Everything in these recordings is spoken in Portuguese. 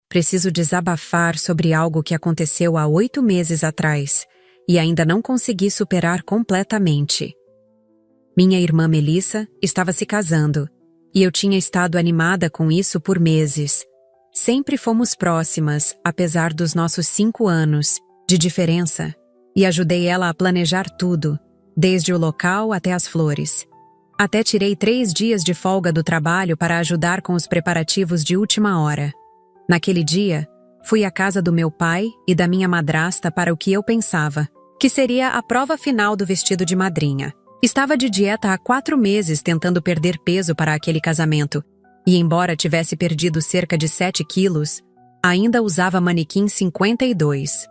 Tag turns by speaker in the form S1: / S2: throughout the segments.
S1: Preciso desabafar sobre algo que aconteceu há 8 meses atrás e ainda não consegui superar completamente. Minha irmã Melissa estava se casando e eu tinha estado animada com isso por meses. Sempre fomos próximas, apesar dos nossos 5 anos de diferença, e ajudei ela a planejar tudo, desde o local até as flores. Até tirei 3 dias de folga do trabalho para ajudar com os preparativos de última hora. Naquele dia, fui à casa do meu pai e da minha madrasta para o que eu pensava, que seria a prova final do vestido de madrinha. Estava de dieta há 4 meses tentando perder peso para aquele casamento, e embora tivesse perdido cerca de 7 quilos, ainda usava manequim 52.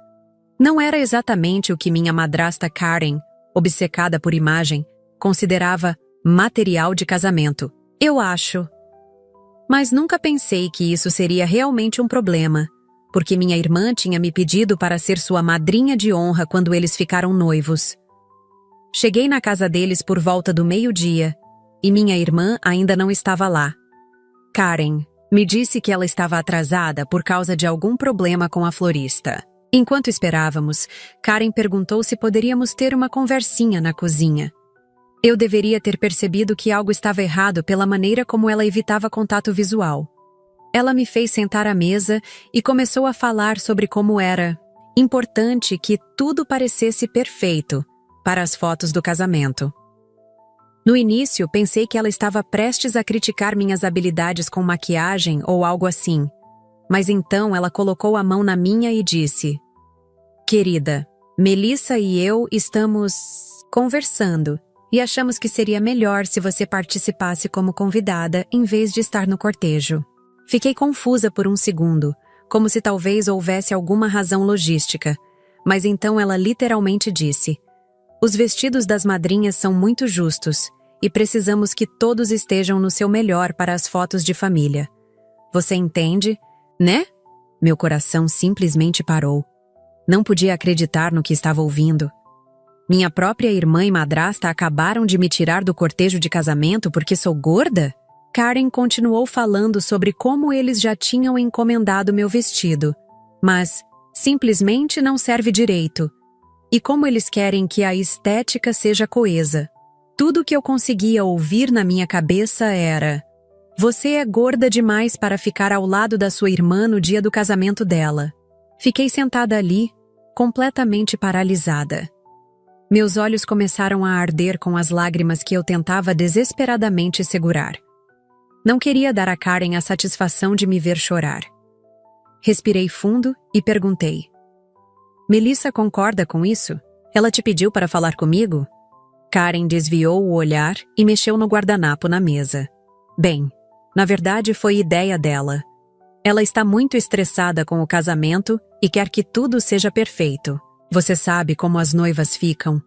S1: Não era exatamente o que minha madrasta Karen, obcecada por imagem, considerava material de casamento, eu acho. Mas nunca pensei que isso seria realmente um problema, porque minha irmã tinha me pedido para ser sua madrinha de honra quando eles ficaram noivos. Cheguei na casa deles por volta do meio-dia, e minha irmã ainda não estava lá. Karen me disse que ela estava atrasada por causa de algum problema com a florista. Enquanto esperávamos, Karen perguntou se poderíamos ter uma conversinha na cozinha. Eu deveria ter percebido que algo estava errado pela maneira como ela evitava contato visual. Ela me fez sentar à mesa e começou a falar sobre como era importante que tudo parecesse perfeito para as fotos do casamento. No início, pensei que ela estava prestes a criticar minhas habilidades com maquiagem ou algo assim. Mas então ela colocou a mão na minha e disse: "Querida, Melissa e eu estamos conversando e achamos que seria melhor se você participasse como convidada em vez de estar no cortejo." Fiquei confusa por um segundo, como se talvez houvesse alguma razão logística, mas então ela literalmente disse: "Os vestidos das madrinhas são muito justos e precisamos que todos estejam no seu melhor para as fotos de família. Você entende, né?" Meu coração simplesmente parou. Não podia acreditar no que estava ouvindo. Minha própria irmã e madrasta acabaram de me tirar do cortejo de casamento porque sou gorda? Karen continuou falando sobre como eles já tinham encomendado meu vestido, mas simplesmente não serve direito. E como eles querem que a estética seja coesa. Tudo que eu conseguia ouvir na minha cabeça era: "Você é gorda demais para ficar ao lado da sua irmã no dia do casamento dela." Fiquei sentada ali, completamente paralisada. Meus olhos começaram a arder com as lágrimas que eu tentava desesperadamente segurar. Não queria dar a Karen a satisfação de me ver chorar. Respirei fundo e perguntei: "Melissa concorda com isso? Ela te pediu para falar comigo?" Karen desviou o olhar e mexeu no guardanapo na mesa. "Bem, na verdade foi ideia dela. Ela está muito estressada com o casamento e quer que tudo seja perfeito. Você sabe como as noivas ficam."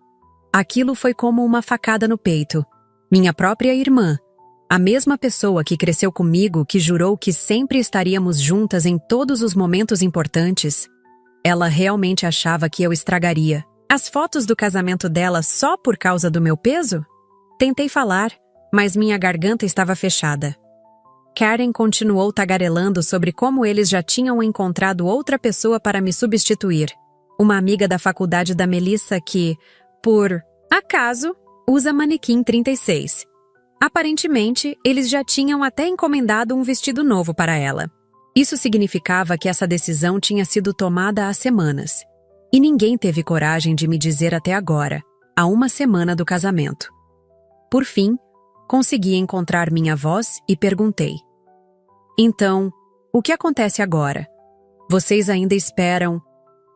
S1: Aquilo foi como uma facada no peito. Minha própria irmã, a mesma pessoa que cresceu comigo, que jurou que sempre estaríamos juntas em todos os momentos importantes, ela realmente achava que eu estragaria as fotos do casamento dela só por causa do meu peso? Tentei falar, mas minha garganta estava fechada. Karen continuou tagarelando sobre como eles já tinham encontrado outra pessoa para me substituir. Uma amiga da faculdade da Melissa que, por acaso, usa manequim 36. Aparentemente, eles já tinham até encomendado um vestido novo para ela. Isso significava que essa decisão tinha sido tomada há semanas. E ninguém teve coragem de me dizer até agora, há 1 semana do casamento. Por fim, consegui encontrar minha voz e perguntei: "Então, o que acontece agora? Vocês ainda esperam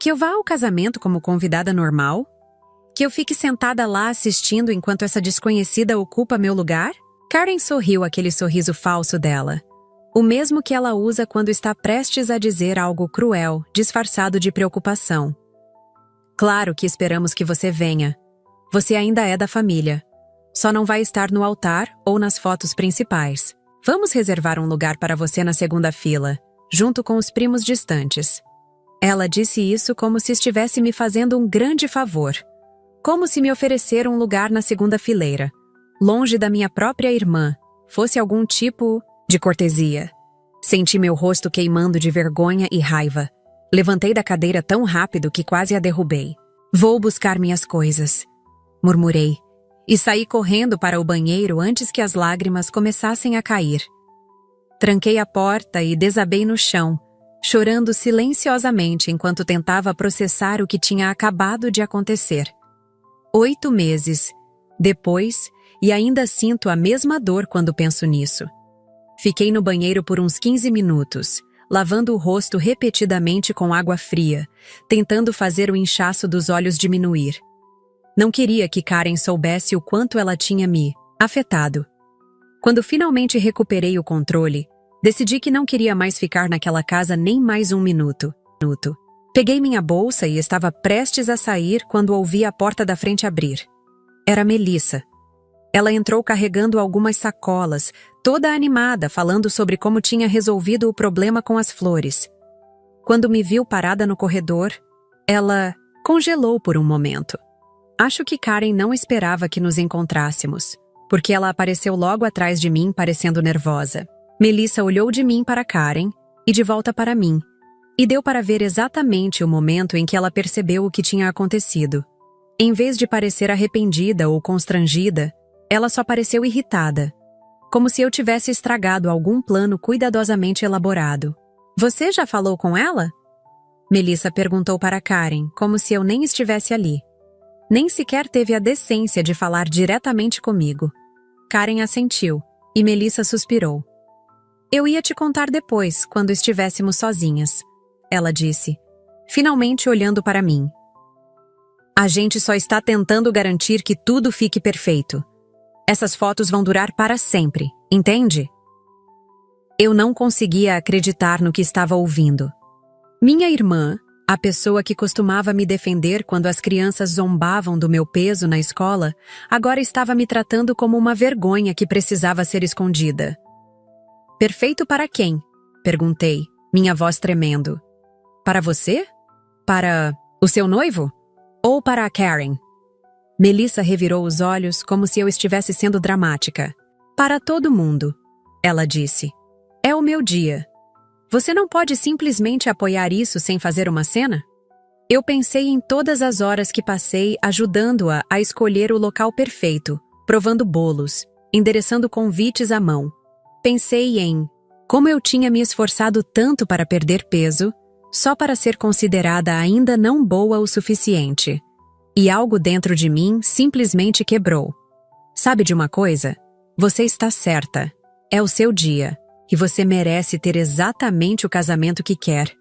S1: que eu vá ao casamento como convidada normal? Que eu fique sentada lá assistindo enquanto essa desconhecida ocupa meu lugar?" Karen sorriu aquele sorriso falso dela. O mesmo que ela usa quando está prestes a dizer algo cruel, disfarçado de preocupação. "Claro que esperamos que você venha. Você ainda é da família. Só não vai estar no altar ou nas fotos principais. Vamos reservar um lugar para você na segunda fila, junto com os primos distantes." Ela disse isso como se estivesse me fazendo um grande favor. Como se me oferecer um lugar na segunda fileira, longe da minha própria irmã, fosse algum tipo de cortesia. Senti meu rosto queimando de vergonha e raiva. Levantei da cadeira tão rápido que quase a derrubei. Vou buscar minhas coisas, murmurei, e saí correndo para o banheiro antes que as lágrimas começassem a cair. Tranquei a porta e desabei no chão, chorando silenciosamente enquanto tentava processar o que tinha acabado de acontecer. 8 meses depois, e ainda sinto a mesma dor quando penso nisso. Fiquei no banheiro por uns 15 minutos, lavando o rosto repetidamente com água fria, tentando fazer o inchaço dos olhos diminuir. Não queria que Karen soubesse o quanto ela tinha me afetado. Quando finalmente recuperei o controle, decidi que não queria mais ficar naquela casa nem mais um minuto. Peguei minha bolsa e estava prestes a sair quando ouvi a porta da frente abrir. Era Melissa. Ela entrou carregando algumas sacolas, toda animada, falando sobre como tinha resolvido o problema com as flores. Quando me viu parada no corredor, ela congelou por um momento. Acho que Karen não esperava que nos encontrássemos, porque ela apareceu logo atrás de mim, parecendo nervosa. Melissa olhou de mim para Karen e de volta para mim, e deu para ver exatamente o momento em que ela percebeu o que tinha acontecido. Em vez de parecer arrependida ou constrangida, ela só pareceu irritada, como se eu tivesse estragado algum plano cuidadosamente elaborado. Você já falou com ela? Melissa perguntou para Karen, como se eu nem estivesse ali. Nem sequer teve a decência de falar diretamente comigo. Karen assentiu, e Melissa suspirou. Eu ia te contar depois, quando estivéssemos sozinhas, ela disse, finalmente olhando para mim. A gente só está tentando garantir que tudo fique perfeito. Essas fotos vão durar para sempre, entende? Eu não conseguia acreditar no que estava ouvindo. Minha irmã, a pessoa que costumava me defender quando as crianças zombavam do meu peso na escola, agora estava me tratando como uma vergonha que precisava ser escondida. Perfeito para quem? Perguntei, minha voz tremendo. Para você? Para o seu noivo? Ou para a Karen? Melissa revirou os olhos como se eu estivesse sendo dramática. Para todo mundo, ela disse. É o meu dia. Você não pode simplesmente apoiar isso sem fazer uma cena? Eu pensei em todas as horas que passei ajudando-a a escolher o local perfeito, provando bolos, endereçando convites à mão. Pensei em como eu tinha me esforçado tanto para perder peso, só para ser considerada ainda não boa o suficiente. E algo dentro de mim simplesmente quebrou. Sabe de uma coisa? Você está certa. É o seu dia. E você merece ter exatamente o casamento que quer.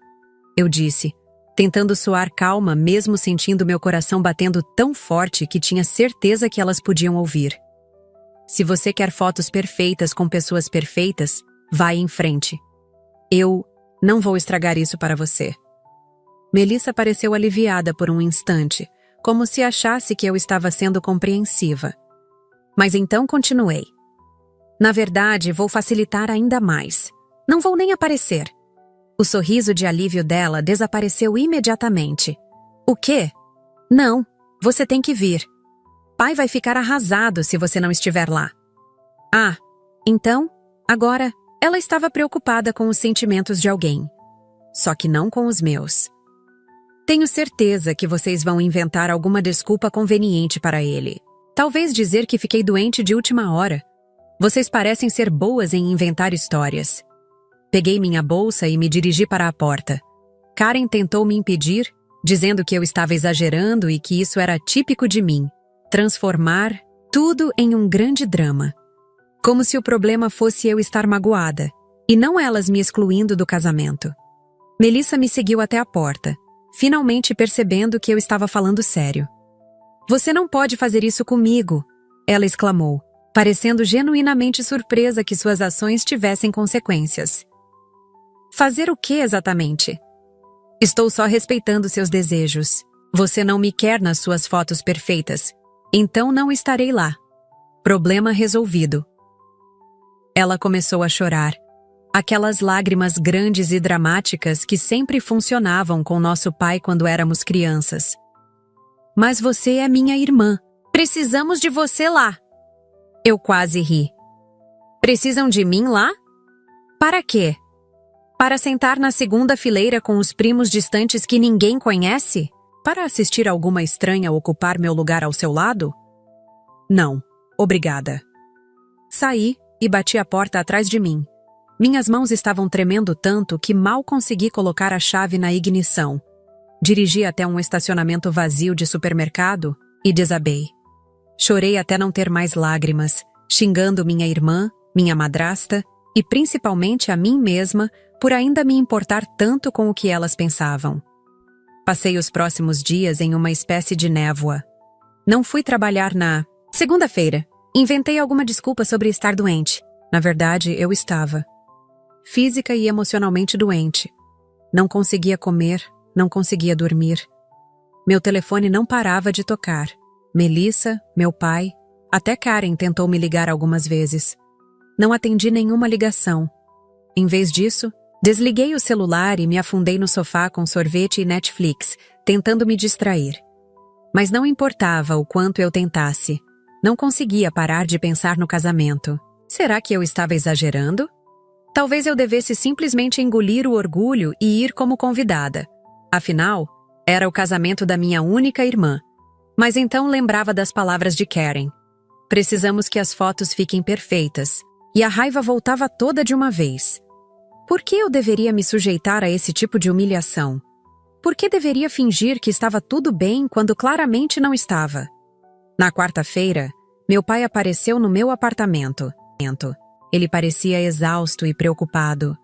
S1: Eu disse, tentando soar calma mesmo sentindo meu coração batendo tão forte que tinha certeza que elas podiam ouvir. Se você quer fotos perfeitas com pessoas perfeitas, vai em frente. Eu não vou estragar isso para você. Melissa pareceu aliviada por um instante, como se achasse que eu estava sendo compreensiva. Mas então continuei. Na verdade, vou facilitar ainda mais. Não vou nem aparecer. O sorriso de alívio dela desapareceu imediatamente. O quê? Não, você tem que vir. Pai vai ficar arrasado se você não estiver lá. Ah, então, agora, ela estava preocupada com os sentimentos de alguém. Só que não com os meus. Tenho certeza que vocês vão inventar alguma desculpa conveniente para ele. Talvez dizer que fiquei doente de última hora. Vocês parecem ser boas em inventar histórias. Peguei minha bolsa e me dirigi para a porta. Karen tentou me impedir, dizendo que eu estava exagerando e que isso era típico de mim. Transformar tudo em um grande drama. Como se o problema fosse eu estar magoada, e não elas me excluindo do casamento. Melissa me seguiu até a porta, finalmente percebendo que eu estava falando sério. Você não pode fazer isso comigo, ela exclamou, parecendo genuinamente surpresa que suas ações tivessem consequências. Fazer o que exatamente? Estou só respeitando seus desejos. Você não me quer nas suas fotos perfeitas, então não estarei lá. Problema resolvido. Ela começou a chorar. Aquelas lágrimas grandes e dramáticas que sempre funcionavam com nosso pai quando éramos crianças. Mas você é minha irmã. Precisamos de você lá. Eu quase ri. Precisam de mim lá? Para quê? Para sentar na segunda fileira com os primos distantes que ninguém conhece? Para assistir alguma estranha ocupar meu lugar ao seu lado? Não, obrigada. Saí e bati a porta atrás de mim. Minhas mãos estavam tremendo tanto que mal consegui colocar a chave na ignição. Dirigi até um estacionamento vazio de supermercado e desabei. Chorei até não ter mais lágrimas, xingando minha irmã, minha madrasta e principalmente a mim mesma por ainda me importar tanto com o que elas pensavam. Passei os próximos dias em uma espécie de névoa. Não fui trabalhar na segunda-feira. Inventei alguma desculpa sobre estar doente. Na verdade, eu estava. Física e emocionalmente doente. Não conseguia comer, não conseguia dormir. Meu telefone não parava de tocar. Melissa, meu pai, até Karen tentou me ligar algumas vezes. Não atendi nenhuma ligação. Em vez disso, desliguei o celular e me afundei no sofá com sorvete e Netflix, tentando me distrair. Mas não importava o quanto eu tentasse. Não conseguia parar de pensar no casamento. Será que eu estava exagerando? Talvez eu devesse simplesmente engolir o orgulho e ir como convidada. Afinal, era o casamento da minha única irmã. Mas então lembrava das palavras de Karen. Precisamos que as fotos fiquem perfeitas. E a raiva voltava toda de uma vez. Por que eu deveria me sujeitar a esse tipo de humilhação? Por que deveria fingir que estava tudo bem quando claramente não estava? Na quarta-feira, meu pai apareceu no meu apartamento. Ele parecia exausto e preocupado.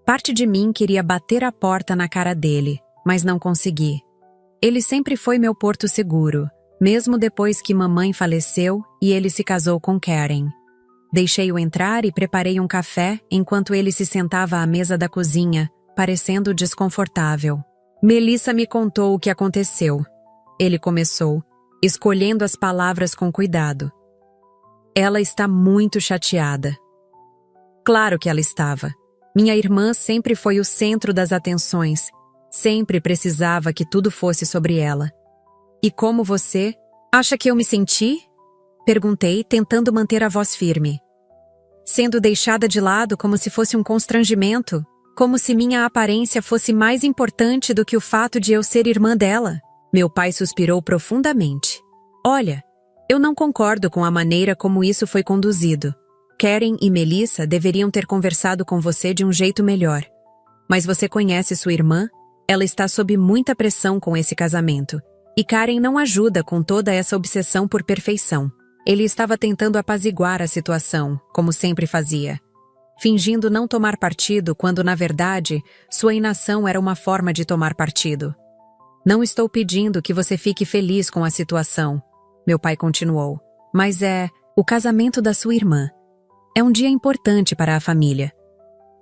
S1: Parte de mim queria bater a porta na cara dele, mas não consegui. Ele sempre foi meu porto seguro, mesmo depois que mamãe faleceu e ele se casou com Karen. Deixei-o entrar e preparei um café enquanto ele se sentava à mesa da cozinha, parecendo desconfortável. Melissa me contou o que aconteceu. Ele começou, escolhendo as palavras com cuidado. Ela está muito chateada. Claro que ela estava. Minha irmã sempre foi o centro das atenções. Sempre precisava que tudo fosse sobre ela. E como você? Acha que eu me senti? Perguntei, tentando manter a voz firme. Sendo deixada de lado como se fosse um constrangimento, como se minha aparência fosse mais importante do que o fato de eu ser irmã dela. Meu pai suspirou profundamente. Olha, eu não concordo com a maneira como isso foi conduzido. Karen e Melissa deveriam ter conversado com você de um jeito melhor. Mas você conhece sua irmã? Ela está sob muita pressão com esse casamento. E Karen não ajuda com toda essa obsessão por perfeição. Ele estava tentando apaziguar a situação, como sempre fazia. Fingindo não tomar partido quando, na verdade, sua inação era uma forma de tomar partido. Não estou pedindo que você fique feliz com a situação, meu pai continuou. Mas é o casamento da sua irmã. É um dia importante para a família.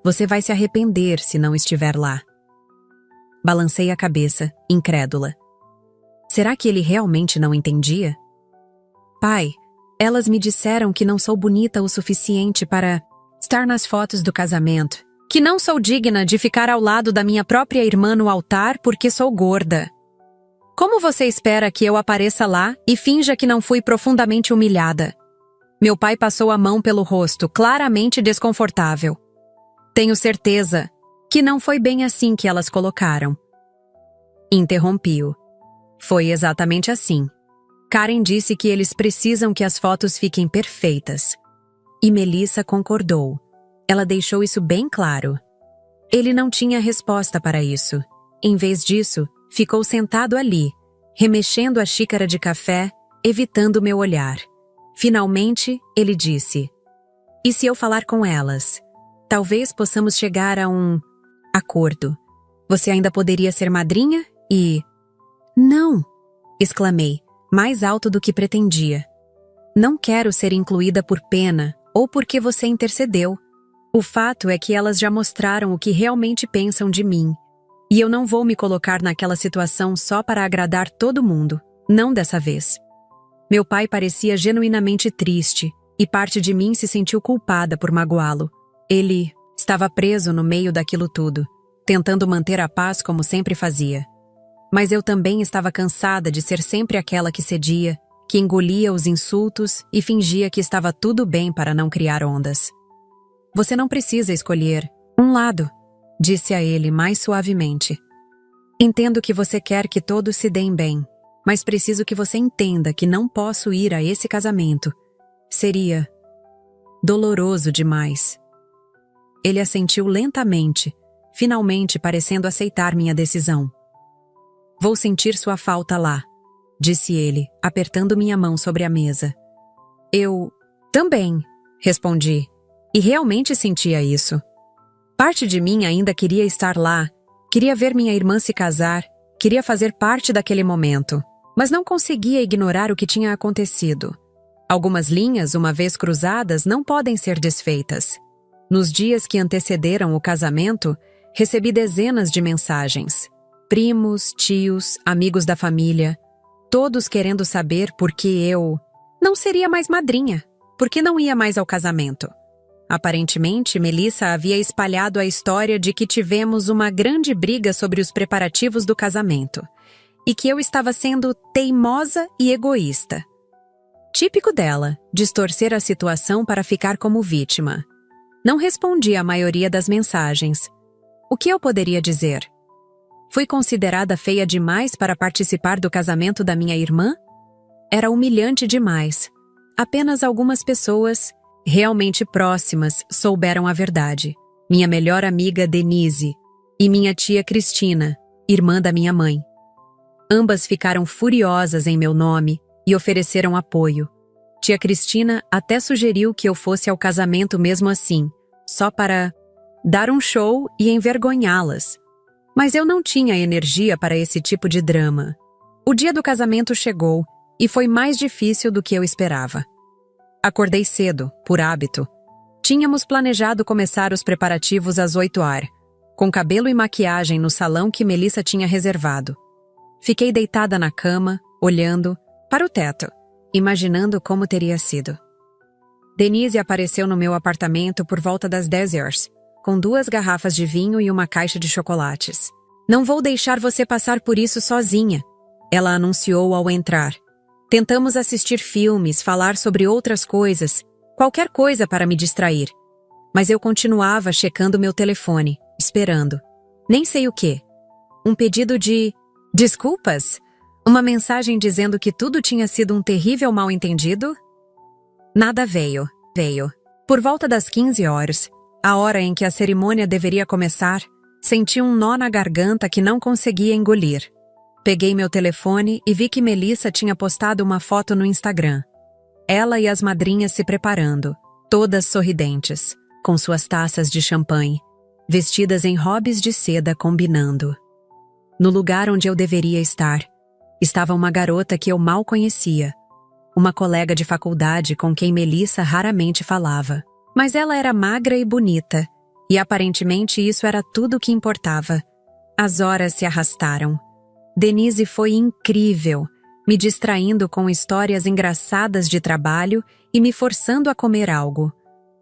S1: Você vai se arrepender se não estiver lá. Balancei a cabeça, incrédula. Será que ele realmente não entendia? Pai, elas me disseram que não sou bonita o suficiente para estar nas fotos do casamento, que não sou digna de ficar ao lado da minha própria irmã no altar porque sou gorda. Como você espera que eu apareça lá e finja que não fui profundamente humilhada? Meu pai passou a mão pelo rosto, claramente desconfortável. Tenho certeza que não foi bem assim que elas colocaram. Interrompi-o. Foi exatamente assim. Karen disse que eles precisam que as fotos fiquem perfeitas. E Melissa concordou. Ela deixou isso bem claro. Ele não tinha resposta para isso. Em vez disso, ficou sentado ali, remexendo a xícara de café, evitando meu olhar. Finalmente, ele disse: E se eu falar com elas? Talvez possamos chegar a um acordo. Você ainda poderia ser madrinha e... Não! Exclamei, mais alto do que pretendia. Não quero ser incluída por pena ou porque você intercedeu. O fato é que elas já mostraram o que realmente pensam de mim. E eu não vou me colocar naquela situação só para agradar todo mundo. Não dessa vez. Meu pai parecia genuinamente triste, e parte de mim se sentiu culpada por magoá-lo. Ele estava preso no meio daquilo tudo, tentando manter a paz como sempre fazia. Mas eu também estava cansada de ser sempre aquela que cedia, que engolia os insultos e fingia que estava tudo bem para não criar ondas. Você não precisa escolher um lado. disse a ele mais suavemente. Entendo que você quer que todos se deem bem, mas preciso que você entenda que não posso ir a esse casamento. Seria doloroso demais. Ele assentiu lentamente, finalmente parecendo aceitar minha decisão. Vou sentir sua falta lá, disse ele, apertando minha mão sobre a mesa. Eu também, respondi, e realmente sentia isso. Parte de mim ainda queria estar lá, queria ver minha irmã se casar, queria fazer parte daquele momento, mas não conseguia ignorar o que tinha acontecido. Algumas linhas, uma vez cruzadas, não podem ser desfeitas. Nos dias que antecederam o casamento, recebi dezenas de mensagens. Primos, tios, amigos da família, todos querendo saber por que eu não seria mais madrinha, por que não ia mais ao casamento. Aparentemente, Melissa havia espalhado a história de que tivemos uma grande briga sobre os preparativos do casamento e que eu estava sendo teimosa e egoísta. Típico dela, distorcer a situação para ficar como vítima. Não respondi à maioria das mensagens. O que eu poderia dizer? Fui considerada feia demais para participar do casamento da minha irmã? Era humilhante demais. Apenas algumas pessoas realmente próximas souberam a verdade. Minha melhor amiga Denise e minha tia Cristina, irmã da minha mãe. Ambas ficaram furiosas em meu nome e ofereceram apoio. Tia Cristina até sugeriu que eu fosse ao casamento mesmo assim, só para dar um show e envergonhá-las. Mas eu não tinha energia para esse tipo de drama. O dia do casamento chegou e foi mais difícil do que eu esperava. Acordei cedo, por hábito. Tínhamos planejado começar os preparativos às 8h, com cabelo e maquiagem no salão que Melissa tinha reservado. Fiquei deitada na cama, olhando para o teto, imaginando como teria sido. Denise apareceu no meu apartamento por volta das 10h, com 2 garrafas de vinho e uma caixa de chocolates. Não vou deixar você passar por isso sozinha, ela anunciou ao entrar. Tentamos assistir filmes, falar sobre outras coisas, qualquer coisa para me distrair. Mas eu continuava checando meu telefone, esperando. Nem sei o quê. Um pedido de desculpas? Uma mensagem dizendo que tudo tinha sido um terrível mal-entendido? Nada veio. Por volta das 15h, a hora em que a cerimônia deveria começar, senti um nó na garganta que não conseguia engolir. Peguei meu telefone e vi que Melissa tinha postado uma foto no Instagram. Ela e as madrinhas se preparando, todas sorridentes, com suas taças de champanhe, vestidas em robes de seda combinando. No lugar onde eu deveria estar, estava uma garota que eu mal conhecia, uma colega de faculdade com quem Melissa raramente falava. Mas ela era magra e bonita, e aparentemente isso era tudo o que importava. As horas se arrastaram. Denise foi incrível, me distraindo com histórias engraçadas de trabalho e me forçando a comer algo.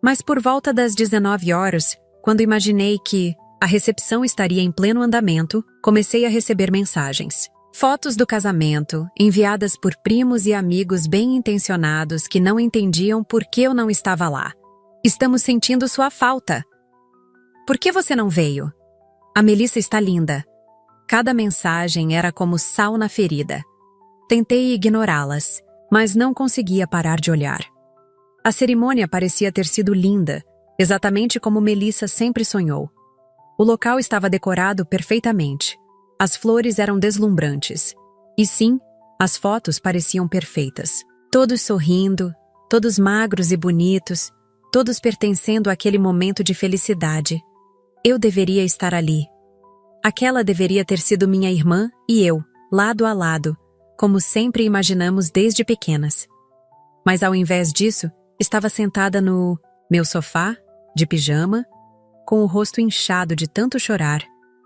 S1: Mas por volta das 19h, quando imaginei que a recepção estaria em pleno andamento, comecei a receber mensagens. Fotos do casamento, enviadas por primos e amigos bem-intencionados que não entendiam por que eu não estava lá. Estamos sentindo sua falta. Por que você não veio? A Melissa está linda. Cada mensagem era como sal na ferida. Tentei ignorá-las, mas não conseguia parar de olhar. A cerimônia parecia ter sido linda, exatamente como Melissa sempre sonhou. O local estava decorado perfeitamente. As flores eram deslumbrantes. E sim, as fotos pareciam perfeitas. Todos sorrindo, todos magros e bonitos, todos pertencendo àquele momento de felicidade. Eu deveria estar ali. Aquela deveria ter sido minha irmã e eu, lado a lado, como sempre imaginamos desde pequenas. Mas ao invés disso, estava sentada no meu sofá, de pijama, com o rosto inchado de tanto chorar,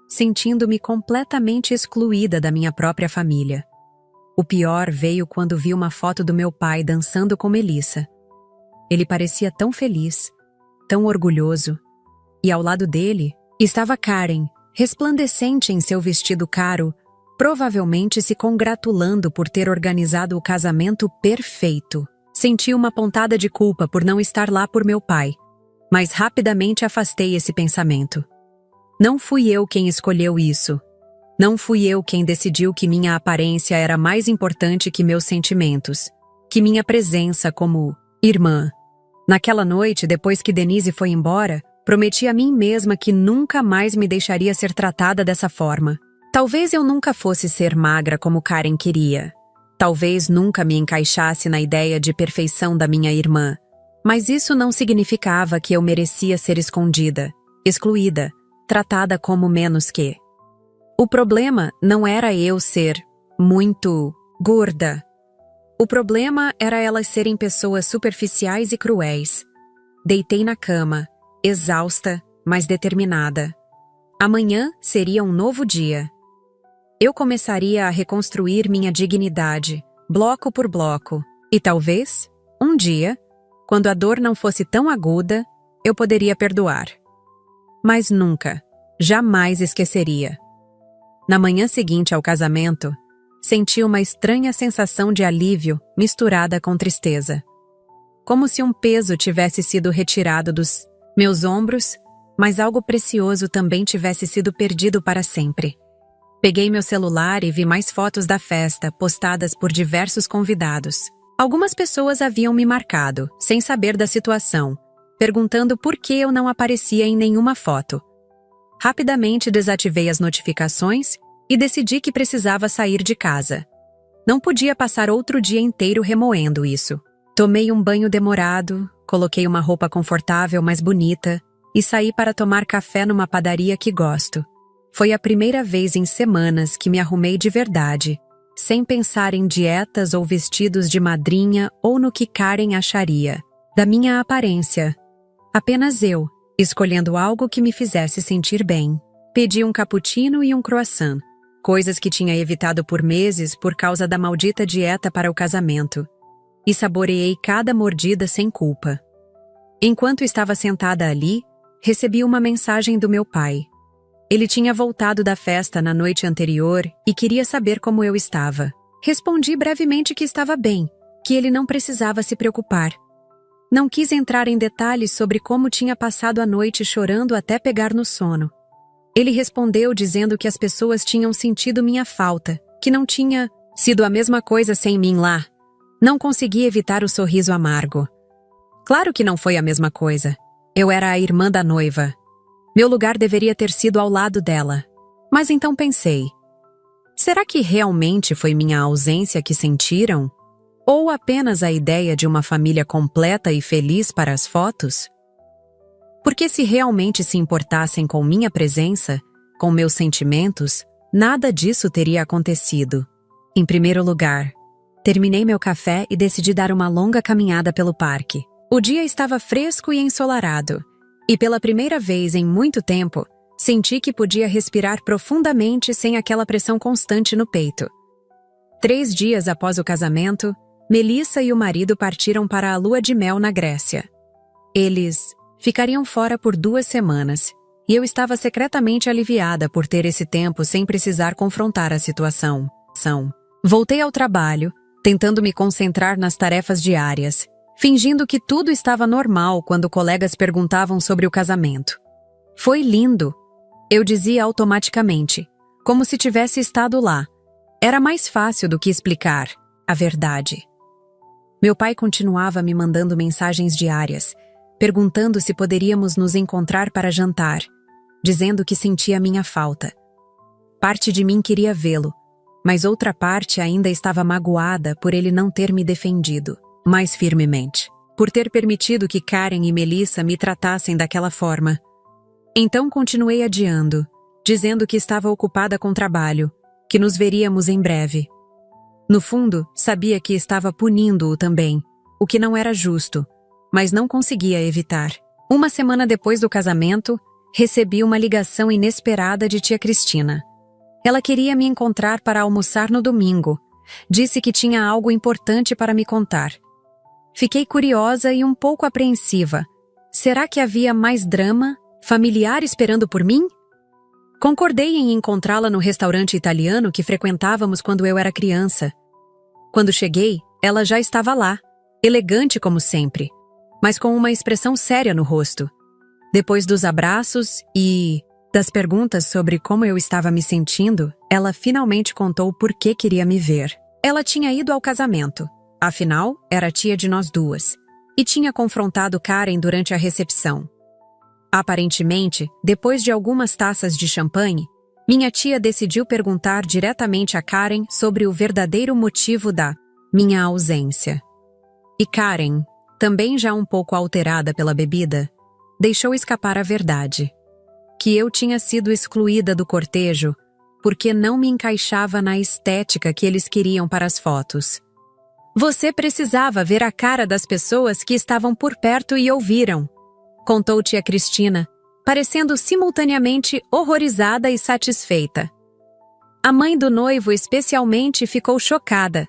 S1: sentindo-me completamente excluída da minha própria família. O pior veio quando vi uma foto do meu pai dançando com Melissa. Ele parecia tão feliz, tão orgulhoso, e ao lado dele estava Karen, resplandecente em seu vestido caro, provavelmente se congratulando por ter organizado o casamento perfeito. Senti uma pontada de culpa por não estar lá por meu pai, mas rapidamente afastei esse pensamento. Não fui eu quem escolheu isso. Não fui eu quem decidiu que minha aparência era mais importante que meus sentimentos, que minha presença como irmã. Naquela noite, depois que Denise foi embora, prometi a mim mesma que nunca mais me deixaria ser tratada dessa forma. Talvez eu nunca fosse ser magra como Karen queria. Talvez nunca me encaixasse na ideia de perfeição da minha irmã. Mas isso não significava que eu merecia ser escondida, excluída, tratada como menos que. O problema não era eu ser muito gorda. O problema era elas serem pessoas superficiais e cruéis. Deitei na cama, exausta, mas determinada. Amanhã seria um novo dia. Eu começaria a reconstruir minha dignidade, bloco por bloco. E talvez, um dia, quando a dor não fosse tão aguda, eu poderia perdoar. Mas nunca, jamais esqueceria. Na manhã seguinte ao casamento, senti uma estranha sensação de alívio misturada com tristeza. Como se um peso tivesse sido retirado dos meus ombros, mas algo precioso também tivesse sido perdido para sempre. Peguei meu celular e vi mais fotos da festa postadas por diversos convidados. Algumas pessoas haviam me marcado, sem saber da situação, perguntando por que eu não aparecia em nenhuma foto. Rapidamente desativei as notificações e decidi que precisava sair de casa. Não podia passar outro dia inteiro remoendo isso. Tomei um banho demorado, coloquei uma roupa confortável, mas bonita, e saí para tomar café numa padaria que gosto. Foi a primeira vez em semanas que me arrumei de verdade, sem pensar em dietas ou vestidos de madrinha ou no que Karen acharia da minha aparência. Apenas eu, escolhendo algo que me fizesse sentir bem. Pedi um cappuccino e um croissant, coisas que tinha evitado por meses por causa da maldita dieta para o casamento, e saboreei cada mordida sem culpa. Enquanto estava sentada ali, recebi uma mensagem do meu pai. Ele tinha voltado da festa na noite anterior e queria saber como eu estava. Respondi brevemente que estava bem, que ele não precisava se preocupar. Não quis entrar em detalhes sobre como tinha passado a noite chorando até pegar no sono. Ele respondeu dizendo que as pessoas tinham sentido minha falta, que não tinha sido a mesma coisa sem mim lá. Não consegui evitar o sorriso amargo. Claro que não foi a mesma coisa. Eu era a irmã da noiva. Meu lugar deveria ter sido ao lado dela. Mas então pensei, será que realmente foi minha ausência que sentiram? Ou apenas a ideia de uma família completa e feliz para as fotos? Porque se realmente se importassem com minha presença, com meus sentimentos, nada disso teria acontecido. Em primeiro lugar, terminei meu café e decidi dar uma longa caminhada pelo parque. O dia estava fresco e ensolarado, e pela primeira vez em muito tempo, senti que podia respirar profundamente sem aquela pressão constante no peito. 3 dias após o casamento, Melissa e o marido partiram para a lua de mel na Grécia. Eles ficariam fora por 2 semanas, e eu estava secretamente aliviada por ter esse tempo sem precisar confrontar a situação. Voltei ao trabalho, tentando me concentrar nas tarefas diárias, fingindo que tudo estava normal quando colegas perguntavam sobre o casamento. Foi lindo, eu dizia automaticamente, como se tivesse estado lá. Era mais fácil do que explicar a verdade. Meu pai continuava me mandando mensagens diárias, perguntando se poderíamos nos encontrar para jantar, dizendo que sentia minha falta. Parte de mim queria vê-lo, mas outra parte ainda estava magoada por ele não ter me defendido mais firmemente, por ter permitido que Karen e Melissa me tratassem daquela forma. Então continuei adiando, dizendo que estava ocupada com trabalho, que nos veríamos em breve. No fundo, sabia que estava punindo-o também, o que não era justo, mas não conseguia evitar. 1 semana depois do casamento, recebi uma ligação inesperada de tia Cristina. Ela queria me encontrar para almoçar no domingo. Disse que tinha algo importante para me contar. Fiquei curiosa e um pouco apreensiva. Será que havia mais drama, familiar esperando por mim? Concordei em encontrá-la no restaurante italiano que frequentávamos quando eu era criança. Quando cheguei, ela já estava lá, elegante como sempre, mas com uma expressão séria no rosto. Depois dos abraços e Das perguntas sobre como eu estava me sentindo, ela finalmente contou por que queria me ver. Ela tinha ido ao casamento, afinal, era tia de nós duas, e tinha confrontado Karen durante a recepção. Aparentemente, depois de algumas taças de champanhe, minha tia decidiu perguntar diretamente a Karen sobre o verdadeiro motivo da minha ausência. E Karen, também já um pouco alterada pela bebida, deixou escapar a verdade. Que eu tinha sido excluída do cortejo porque não me encaixava na estética que eles queriam para as fotos. Você precisava ver a cara das pessoas que estavam por perto e ouviram, contou tia Cristina, parecendo simultaneamente horrorizada e satisfeita. A mãe do noivo especialmente ficou chocada.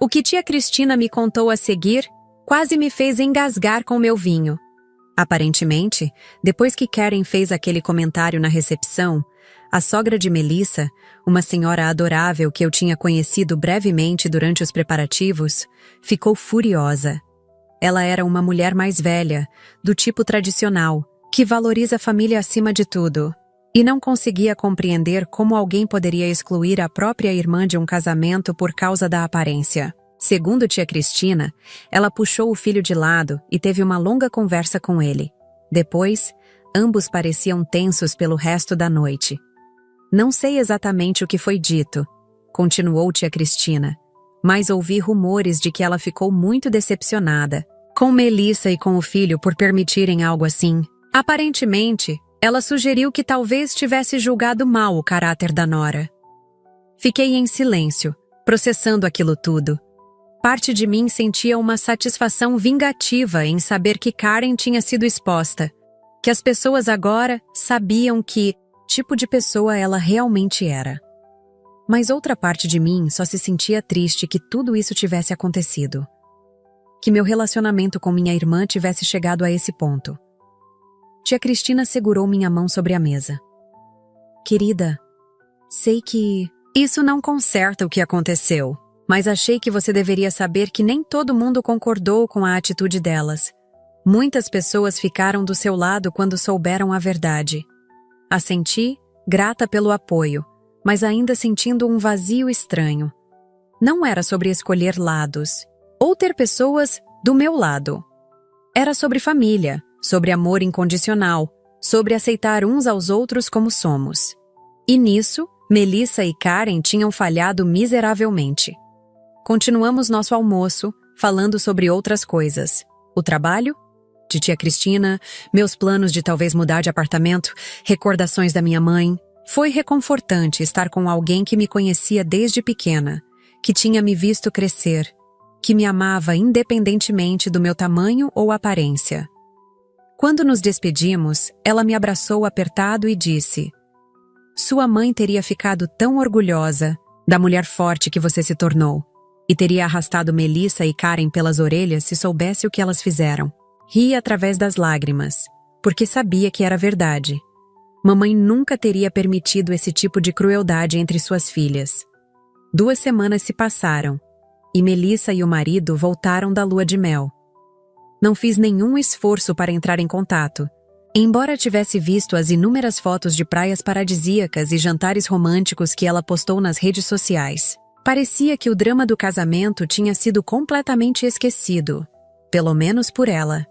S1: O que tia Cristina me contou a seguir quase me fez engasgar com meu vinho. Aparentemente, depois que Karen fez aquele comentário na recepção, a sogra de Melissa, uma senhora adorável que eu tinha conhecido brevemente durante os preparativos, ficou furiosa. Ela era uma mulher mais velha, do tipo tradicional, que valoriza a família acima de tudo, e não conseguia compreender como alguém poderia excluir a própria irmã de um casamento por causa da aparência. Segundo tia Cristina, ela puxou o filho de lado e teve uma longa conversa com ele. Depois, ambos pareciam tensos pelo resto da noite. Não sei exatamente o que foi dito, continuou tia Cristina, mas ouvi rumores de que ela ficou muito decepcionada com Melissa e com o filho por permitirem algo assim. Aparentemente, ela sugeriu que talvez tivesse julgado mal o caráter da nora. Fiquei em silêncio, processando aquilo tudo. Parte de mim sentia uma satisfação vingativa em saber que Karen tinha sido exposta, que as pessoas agora sabiam que tipo de pessoa ela realmente era. Mas outra parte de mim só se sentia triste que tudo isso tivesse acontecido. Que meu relacionamento com minha irmã tivesse chegado a esse ponto. Tia Cristina segurou minha mão sobre a mesa. Querida, sei que isso não conserta o que aconteceu. Mas achei que você deveria saber que nem todo mundo concordou com a atitude delas. Muitas pessoas ficaram do seu lado quando souberam a verdade. Assenti, grata pelo apoio, mas ainda sentindo um vazio estranho. Não era sobre escolher lados, ou ter pessoas do meu lado. Era sobre família, sobre amor incondicional, sobre aceitar uns aos outros como somos. E nisso, Melissa e Karen tinham falhado miseravelmente. Continuamos nosso almoço, falando sobre outras coisas. O trabalho? De tia Cristina, meus planos de talvez mudar de apartamento, recordações da minha mãe. Foi reconfortante estar com alguém que me conhecia desde pequena, que tinha me visto crescer, que me amava independentemente do meu tamanho ou aparência. Quando nos despedimos, ela me abraçou apertado e disse: "Sua mãe teria ficado tão orgulhosa da mulher forte que você se tornou. E teria arrastado Melissa e Karen pelas orelhas se soubesse o que elas fizeram." Ri através das lágrimas, porque sabia que era verdade. Mamãe nunca teria permitido esse tipo de crueldade entre suas filhas. 2 semanas se passaram, e Melissa e o marido voltaram da lua de mel. Não fiz nenhum esforço para entrar em contato. Embora tivesse visto as inúmeras fotos de praias paradisíacas e jantares românticos que ela postou nas redes sociais, parecia que o drama do casamento tinha sido completamente esquecido, pelo menos por ela.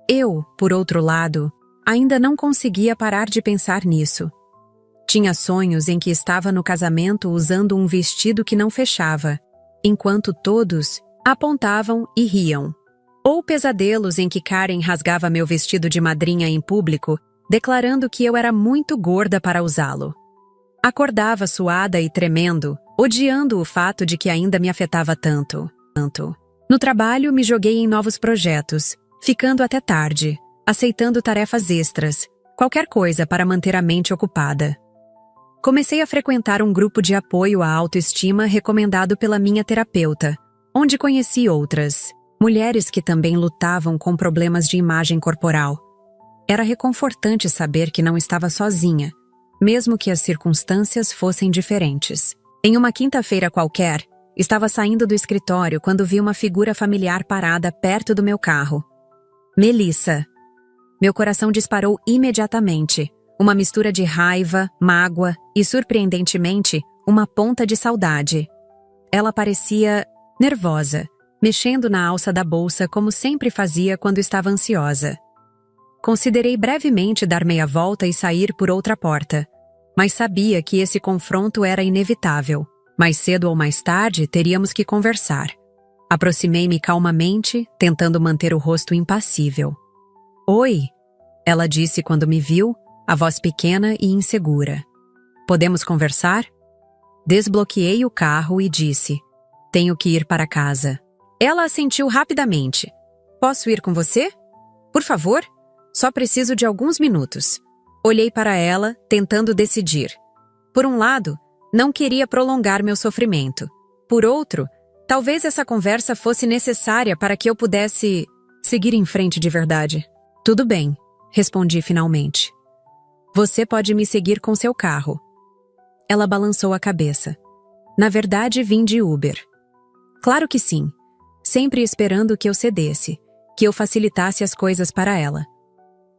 S1: Eu, por outro lado, ainda não conseguia parar de pensar nisso. Tinha sonhos em que estava no casamento usando um vestido que não fechava, enquanto todos apontavam e riam. Ou pesadelos em que Karen rasgava meu vestido de madrinha em público, declarando que eu era muito gorda para usá-lo. Acordava suada e tremendo, odiando o fato de que ainda me afetava tanto. No trabalho, me joguei em novos projetos, ficando até tarde, aceitando tarefas extras, qualquer coisa para manter a mente ocupada. Comecei a frequentar um grupo de apoio à autoestima recomendado pela minha terapeuta, onde conheci outras mulheres que também lutavam com problemas de imagem corporal. Era reconfortante saber que não estava sozinha, mesmo que as circunstâncias fossem diferentes. Em uma quinta-feira qualquer, estava saindo do escritório quando vi uma figura familiar parada perto do meu carro. Melissa. Meu coração disparou imediatamente, Uma mistura de raiva, mágoa e, surpreendentemente, uma ponta de saudade. Ela parecia nervosa, mexendo na alça da bolsa como sempre fazia quando estava ansiosa. Considerei brevemente dar meia volta e sair por outra porta, mas sabia que esse confronto era inevitável. Mais cedo ou mais tarde, teríamos que conversar. Aproximei-me calmamente, tentando manter o rosto impassível. "Oi", ela disse quando me viu, a voz pequena e insegura. "Podemos conversar?" Desbloqueei o carro e disse: "Tenho que ir para casa." Ela assentiu rapidamente. "Posso ir com você? Por favor? Só preciso de alguns minutos." Olhei para ela, tentando decidir. Por um lado, não queria prolongar meu sofrimento. Por outro, talvez essa conversa fosse necessária para que eu pudesse seguir em frente de verdade. "Tudo bem", respondi finalmente. "Você pode me seguir com seu carro." Ela balançou a cabeça. "Na verdade, vim de Uber." Claro que sim, sempre esperando que eu cedesse, que eu facilitasse as coisas para ela.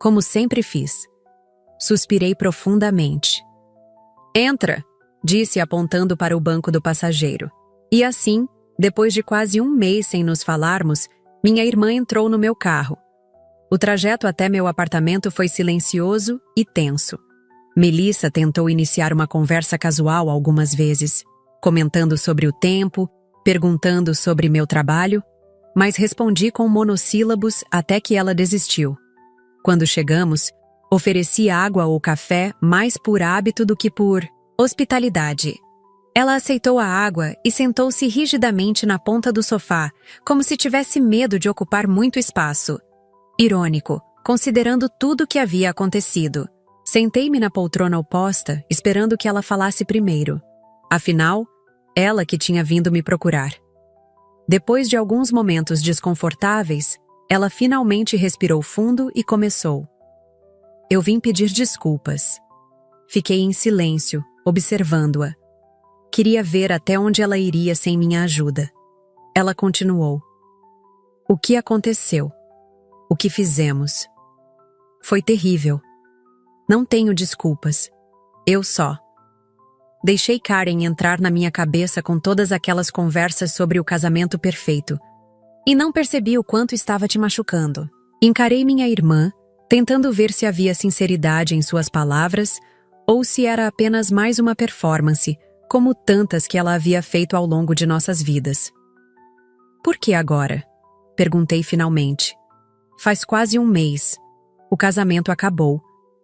S1: Como sempre fiz. Suspirei profundamente. "Entra", disse apontando para o banco do passageiro. E assim, depois de quase um mês sem nos falarmos, minha irmã entrou no meu carro. O trajeto até meu apartamento foi silencioso e tenso. Melissa tentou iniciar uma conversa casual algumas vezes, comentando sobre o tempo, perguntando sobre meu trabalho, mas respondi com monossílabos até que ela desistiu. Quando chegamos, ofereci água ou café mais por hábito do que por hospitalidade. Ela aceitou a água e sentou-se rigidamente na ponta do sofá, como se tivesse medo de ocupar muito espaço. Irônico, considerando tudo o que havia acontecido. Sentei-me na poltrona oposta, esperando que ela falasse primeiro. Afinal, ela que tinha vindo me procurar. Depois de alguns momentos desconfortáveis, ela finalmente respirou fundo e começou. "Eu vim pedir desculpas." Fiquei em silêncio, observando-a. Queria ver até onde ela iria sem minha ajuda. Ela continuou. "O que aconteceu? O que fizemos? Foi terrível. Não tenho desculpas. Eu só. Deixei Karen entrar na minha cabeça com todas aquelas conversas sobre o casamento perfeito. E não percebi o quanto estava te machucando. Encarei minha irmã, tentando ver se havia sinceridade em suas palavras ou se era apenas mais uma performance, como tantas que ela havia feito ao longo de nossas vidas. "Por que agora?" perguntei finalmente. "Faz quase um mês. O casamento acabou.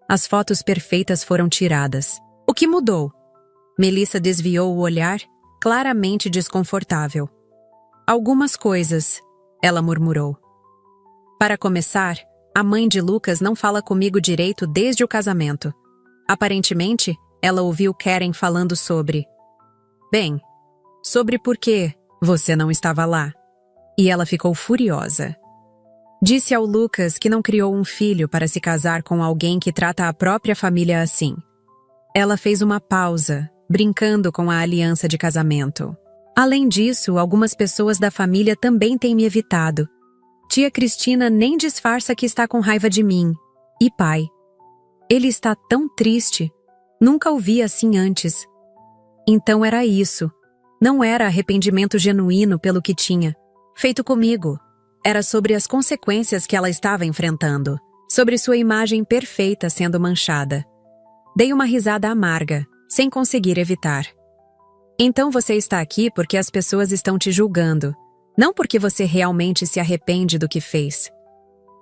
S1: As fotos perfeitas foram tiradas. O que mudou?" Melissa desviou o olhar, claramente desconfortável. "Algumas coisas", ela murmurou. "Para começar, a mãe de Lucas não fala comigo direito desde o casamento. Aparentemente, ela ouviu Karen falando sobre... Bem, sobre por que você não estava lá. E ela ficou furiosa. Disse ao Lucas que não criou um filho para se casar com alguém que trata a própria família assim. Ela fez uma pausa, brincando com a aliança de casamento. Além disso, algumas pessoas da família também têm me evitado. Tia Cristina nem disfarça que está com raiva de mim. E pai. Ele está tão triste. Nunca o vi assim antes. Então era isso. Não era arrependimento genuíno pelo que tinha feito comigo. Era sobre as consequências que ela estava enfrentando. Sobre sua imagem perfeita sendo manchada. Dei uma risada amarga, sem conseguir evitar. Então você está aqui porque as pessoas estão te julgando, não porque você realmente se arrepende do que fez.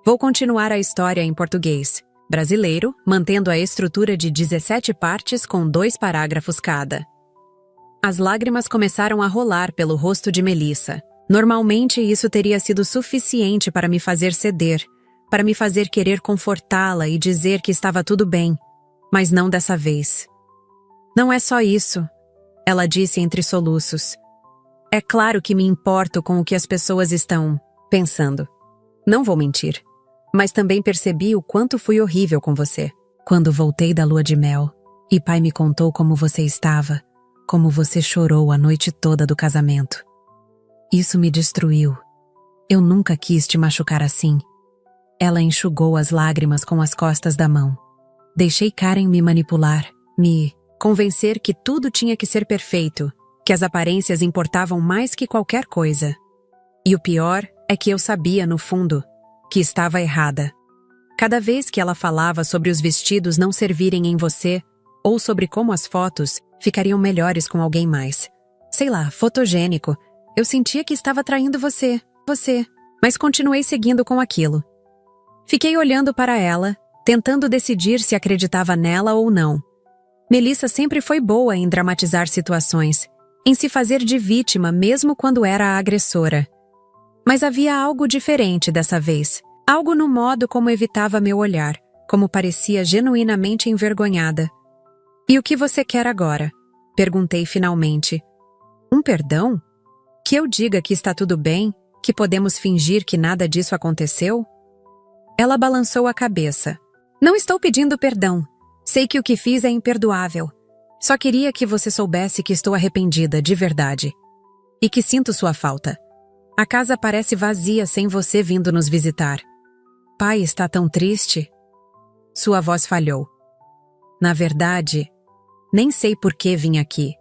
S1: Vou continuar a história em português, brasileiro, mantendo a estrutura de 17 partes com 2 parágrafos cada. As lágrimas começaram a rolar pelo rosto de Melissa. Normalmente isso teria sido suficiente para me fazer ceder, para me fazer querer confortá-la e dizer que estava tudo bem, mas não dessa vez. Não é só isso, ela disse entre soluços. É claro que me importo com o que as pessoas estão pensando. Não vou mentir, mas também percebi o quanto fui horrível com você. Quando voltei da lua de mel, e pai me contou como você estava, como você chorou a noite toda do casamento. Isso me destruiu. Eu nunca quis te machucar assim. Ela enxugou as lágrimas com as costas da mão. Deixei Karen me manipular, me convencer que tudo tinha que ser perfeito, que as aparências importavam mais que qualquer coisa. E o pior é que eu sabia, no fundo, que estava errada. Cada vez que ela falava sobre os vestidos não servirem em você, ou sobre como as fotos ficariam melhores com alguém mais. Sei lá, fotogênico. Eu sentia que estava traindo você, mas continuei seguindo com aquilo. Fiquei olhando para ela, tentando decidir se acreditava nela ou não. Melissa sempre foi boa em dramatizar situações, em se fazer de vítima mesmo quando era a agressora. Mas havia algo diferente dessa vez. Algo no modo como evitava meu olhar, como parecia genuinamente envergonhada. "E o que você quer agora?" Perguntei finalmente. "Um perdão? Que eu diga que está tudo bem, que podemos fingir que nada disso aconteceu?" Ela balançou a cabeça. "Não estou pedindo perdão. Sei que o que fiz é imperdoável. Só queria que você soubesse que estou arrependida, de verdade. E que sinto sua falta. A casa parece vazia sem você vindo nos visitar. Pai está tão triste." Sua voz falhou. "Na verdade, nem sei por que vim aqui.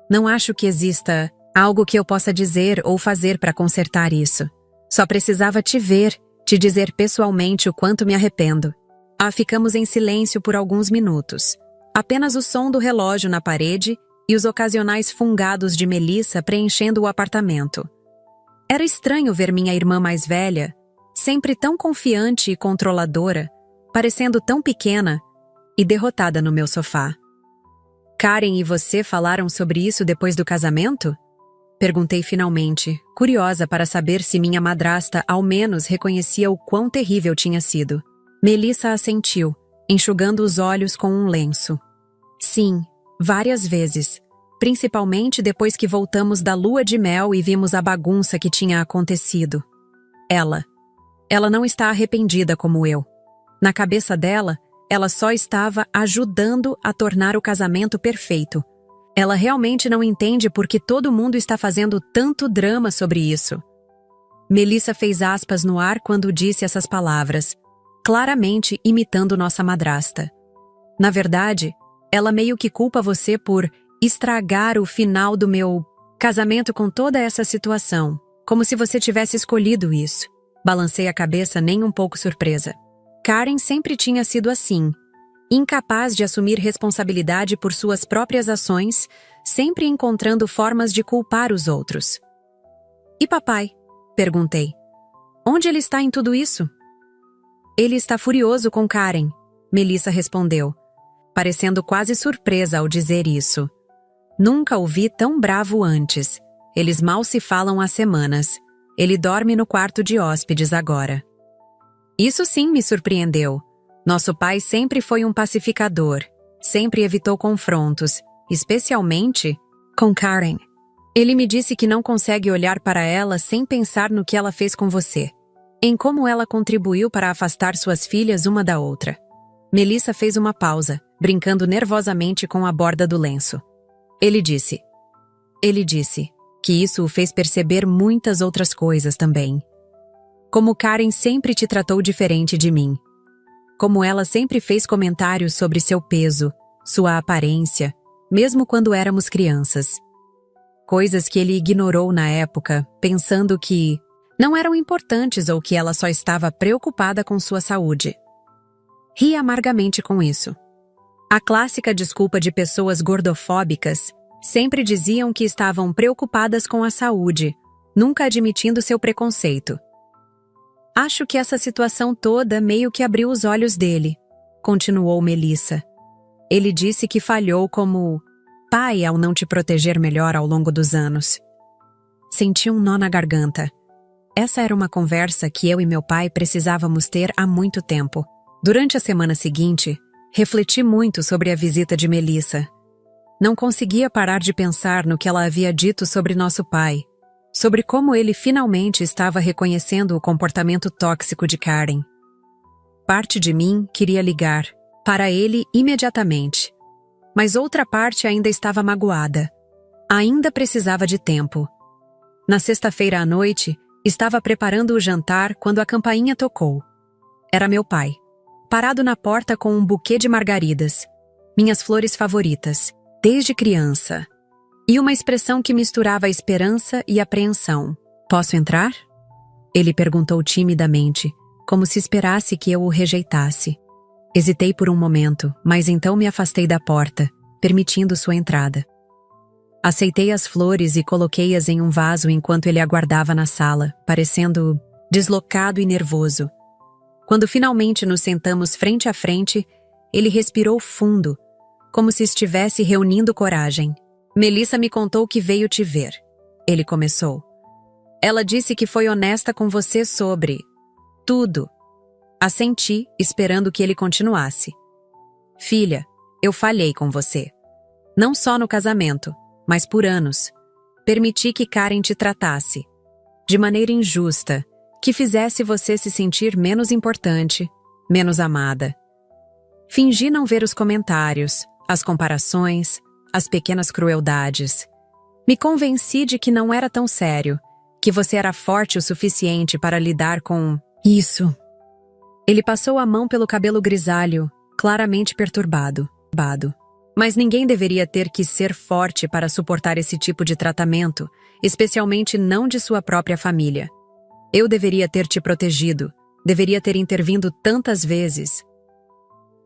S1: Não acho que exista algo que eu possa dizer ou fazer para consertar isso. Só precisava te ver, te dizer pessoalmente o quanto me arrependo." Ficamos em silêncio por alguns minutos. Apenas o som do relógio na parede e os ocasionais fungados de Melissa preenchendo o apartamento. Era estranho ver minha irmã mais velha, sempre tão confiante e controladora, parecendo tão pequena e derrotada no meu sofá. "Karen e você falaram sobre isso depois do casamento?" Perguntei finalmente, curiosa para saber se minha madrasta ao menos reconhecia o quão terrível tinha sido. Melissa assentiu, enxugando os olhos com um lenço. "Sim, várias vezes. Principalmente depois que voltamos da lua de mel e vimos a bagunça que tinha acontecido. Ela não está arrependida como eu. Na cabeça dela, ela só estava ajudando a tornar o casamento perfeito. Ela realmente não entende por que todo mundo está fazendo tanto drama sobre isso." Melissa fez aspas no ar quando disse essas palavras, claramente imitando nossa madrasta. "Na verdade, ela meio que culpa você por estragar o final do meu casamento com toda essa situação, como se você tivesse escolhido isso." Balancei a cabeça nem um pouco surpresa. Karen sempre tinha sido assim, incapaz de assumir responsabilidade por suas próprias ações, sempre encontrando formas de culpar os outros. "E papai?" perguntei. "Onde ele está em tudo isso?" "Ele está furioso com Karen", Melissa respondeu, parecendo quase surpresa ao dizer isso. "Nunca o vi tão bravo antes. Eles mal se falam há semanas. Ele dorme no quarto de hóspedes agora." Isso sim me surpreendeu. Nosso pai sempre foi um pacificador, sempre evitou confrontos, especialmente com Karen. "Ele me disse que não consegue olhar para ela sem pensar no que ela fez com você, em como ela contribuiu para afastar suas filhas uma da outra." Melissa fez uma pausa, brincando nervosamente com a borda do lenço. Ele disse que isso o fez perceber muitas outras coisas também. Como Karen sempre te tratou diferente de mim. Como ela sempre fez comentários sobre seu peso, sua aparência, mesmo quando éramos crianças. Coisas que ele ignorou na época, pensando que não eram importantes ou que ela só estava preocupada com sua saúde. Ri amargamente com isso. A clássica desculpa de pessoas gordofóbicas sempre diziam que estavam preocupadas com a saúde, nunca admitindo seu preconceito. "Acho que essa situação toda meio que abriu os olhos dele", continuou Melissa. "Ele disse que falhou como pai ao não te proteger melhor ao longo dos anos." Senti um nó na garganta. Essa era uma conversa que eu e meu pai precisávamos ter há muito tempo. Durante a semana seguinte, refleti muito sobre a visita de Melissa. Não conseguia parar de pensar no que ela havia dito sobre nosso pai, sobre como ele finalmente estava reconhecendo o comportamento tóxico de Karen. Parte de mim queria ligar para ele imediatamente, mas outra parte ainda estava magoada. Ainda precisava de tempo. Na sexta-feira à noite, estava preparando o jantar quando a campainha tocou. Era meu pai. parado na porta com um buquê de margaridas, minhas flores favoritas, desde criança, e uma expressão que misturava esperança e apreensão. Posso entrar? Ele perguntou timidamente, como se esperasse que eu o rejeitasse. Hesitei por um momento, mas então me afastei da porta, permitindo sua entrada. Aceitei as flores e coloquei-as em um vaso enquanto ele aguardava na sala, parecendo deslocado e nervoso. Quando finalmente nos sentamos frente a frente, ele respirou fundo, como se estivesse reunindo coragem. Melissa me contou que veio te ver. Ele começou. Ela disse que foi honesta com você sobre tudo. Assenti, esperando que ele continuasse. Filha, eu falhei com você. Não só no casamento, mas por anos. Permiti que Karen te tratasse de maneira injusta, que fizesse você se sentir menos importante, menos amada. Fingi não ver os comentários, as comparações, as pequenas crueldades. Me convenci de que não era tão sério, que você era forte o suficiente para lidar com isso. Ele passou a mão pelo cabelo grisalho, claramente perturbado. Mas ninguém deveria ter que ser forte para suportar esse tipo de tratamento, especialmente não de sua própria família. Eu deveria ter te protegido, deveria ter intervindo tantas vezes.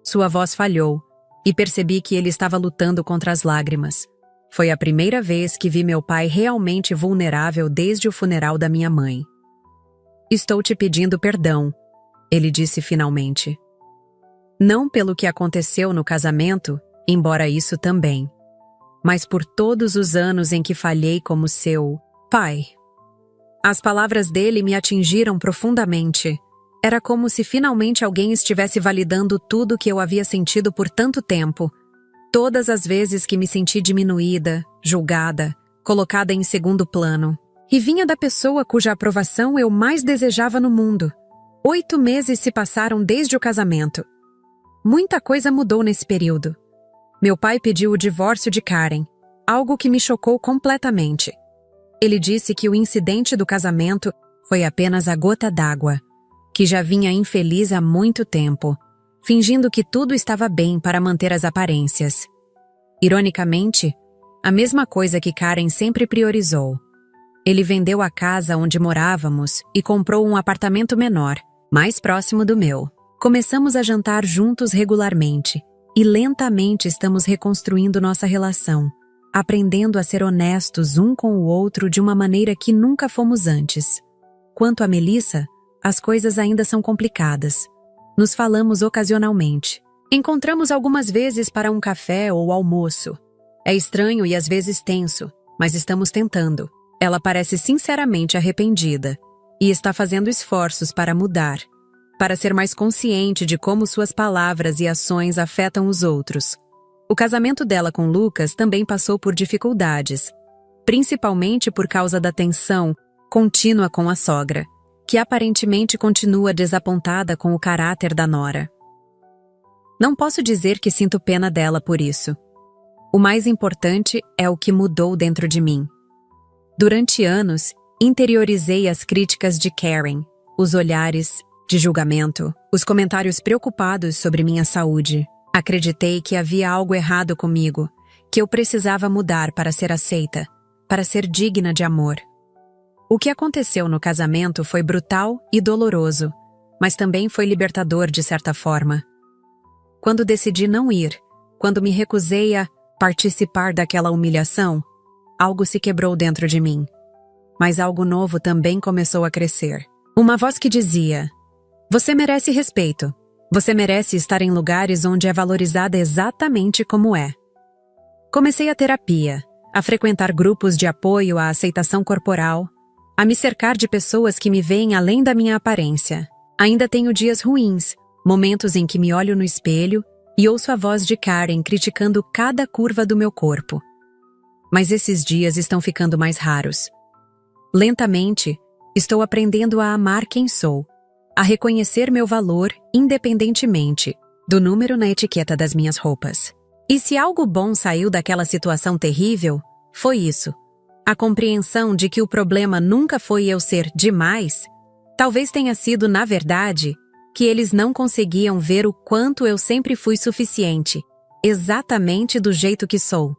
S1: Sua voz falhou, e percebi que ele estava lutando contra as lágrimas. Foi a primeira vez que vi meu pai realmente vulnerável desde o funeral da minha mãe. Estou te pedindo perdão, ele disse finalmente. Não pelo que aconteceu no casamento, embora isso também, mas por todos os anos em que falhei como seu pai. As palavras dele me atingiram profundamente. Era como se finalmente alguém estivesse validando tudo que eu havia sentido por tanto tempo. Todas as vezes que me senti diminuída, julgada, colocada em segundo plano. E vinha da pessoa cuja aprovação eu mais desejava no mundo. 8 meses se passaram desde o casamento. Muita coisa mudou nesse período. Meu pai pediu o divórcio de Karen, algo que me chocou completamente. Ele disse que o incidente do casamento foi apenas a gota d'água, que já vinha infeliz há muito tempo, fingindo que tudo estava bem para manter as aparências. Ironicamente, a mesma coisa que Karen sempre priorizou. Ele vendeu a casa onde morávamos e comprou um apartamento menor, mais próximo do meu. Começamos a jantar juntos regularmente e lentamente estamos reconstruindo nossa relação, aprendendo a ser honestos um com o outro de uma maneira que nunca fomos antes. Quanto a Melissa, as coisas ainda são complicadas. Nos falamos ocasionalmente. Encontramos algumas vezes para um café ou almoço. É estranho e às vezes tenso, mas estamos tentando. Ela parece sinceramente arrependida e está fazendo esforços para mudar, para ser mais consciente de como suas palavras e ações afetam os outros. O casamento dela com Lucas também passou por dificuldades, principalmente por causa da tensão contínua com a sogra, que aparentemente continua desapontada com o caráter da nora. Não posso dizer que sinto pena dela por isso. O mais importante é o que mudou dentro de mim. Durante anos, interiorizei as críticas de Karen, os olhares de julgamento, os comentários preocupados sobre minha saúde. Acreditei que havia algo errado comigo, que eu precisava mudar para ser aceita, para ser digna de amor. O que aconteceu no casamento foi brutal e doloroso, mas também foi libertador de certa forma. Quando decidi não ir, quando me recusei a participar daquela humilhação, algo se quebrou dentro de mim. Mas algo novo também começou a crescer. Uma voz que dizia: "Você merece respeito. Você merece estar em lugares onde é valorizada exatamente como é." Comecei a terapia, a frequentar grupos de apoio à aceitação corporal, a me cercar de pessoas que me veem além da minha aparência. Ainda tenho dias ruins, momentos em que me olho no espelho e ouço a voz de Karen criticando cada curva do meu corpo. Mas esses dias estão ficando mais raros. Lentamente, estou aprendendo a amar quem sou, a reconhecer meu valor independentemente do número na etiqueta das minhas roupas. E se algo bom saiu daquela situação terrível, foi isso. A compreensão de que o problema nunca foi eu ser demais, talvez tenha sido, na verdade, que eles não conseguiam ver o quanto eu sempre fui suficiente, exatamente do jeito que sou.